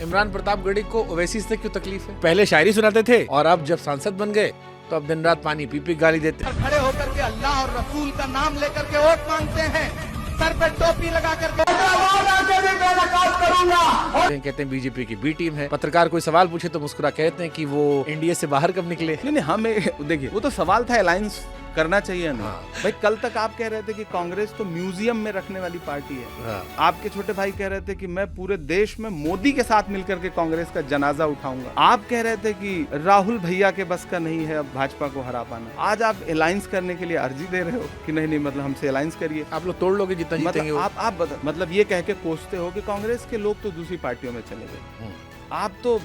इमरान प्रतापगढ़ी को ओवैसी से क्यों तकलीफ है? पहले शायरी सुनाते थे और अब जब सांसद बन गए तो अब दिन रात पानी पी पी गाली देते हैं। खड़े होकर के अल्लाह और रसूल का नाम लेकर के वोट मांगते हैं, सर पे टोपी लगा करके कहते हैं बीजेपी की बी टीम है। पत्रकार कोई सवाल पूछे तो मुस्कुरा कहते हैं कि वो एनडीए से बाहर कब निकले। नहीं हमें देखिए वो तो सवाल था अलायंस करना चाहिए ना। भाई कल तक आप कह रहे थे कि कांग्रेस तो म्यूजियम में रखने वाली पार्टी है। आपके छोटे भाई कह रहे थे कि मैं पूरे देश में मोदी के साथ मिलकर के कांग्रेस का जनाजा उठाऊंगा। आप कह रहे थे कि राहुल भैया के बस का नहीं है अब भाजपा को हरा पाना। आज आप अलायंस करने के लिए अर्जी दे रहे हो कि नहीं मतलब हमसे अलायंस करिए। आप लोग तोड़ लोगे जितना जीतेंगे। मतलब ये कह के कोसते हो कि कांग्रेस के लोग तो दूसरी पार्टियों में चले गए। आप तो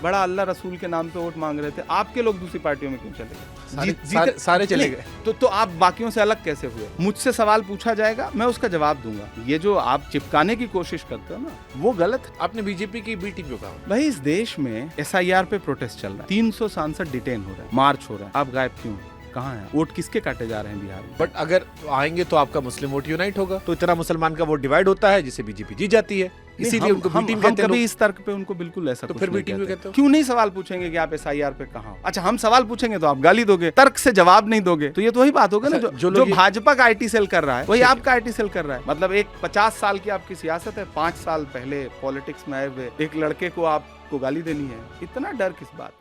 बड़ा अल्लाह रसूल के नाम पे वोट मांग रहे थे, आपके लोग दूसरी पार्टियों में क्यों चले गए? सारे चले गए। तो आप बाकियों से अलग कैसे हुए? मुझसे सवाल पूछा जाएगा, मैं उसका जवाब दूंगा। ये जो आप चिपकाने की कोशिश करते हो ना, वो गलत है। आपने बीजेपी की बी टीम क्यों कहा? भाई इस देश में SIR पे प्रोटेस्ट चल रहा है, 300 सांसद डिटेन हो रहे हैं, मार्च हो रहा है, आप गायब क्यों? कहाँ है? वोट किसके काटे जा रहे हैं बिहार में? बट अगर आएंगे तो आपका मुस्लिम वोट यूनाइट होगा, तो इतना मुसलमान का वोट डिवाइड होता है जिससे बीजेपी जीत जाती है। इसीलिए उनको बी टीम कहते हैं। कभी इस तर्क पे उनको बिल्कुल ऐसा तो फिर बी टीम कहते हो? क्यों नहीं सवाल पूछेंगे कि आप SIR पे कहाँ हो? अच्छा हम सवाल पूछेंगे तो आप गाली दोगे, तर्क से जवाब नहीं दोगे, तो ये तो वही बात होगा ना जो भाजपा का IT सेल कर रहा है वही आपका IT सेल कर रहा है। मतलब एक 50 साल की आपकी सियासत है, 5 साल पहले पॉलिटिक्स में आए हुए एक लड़के को आपको गाली देनी है, इतना डर किस बात?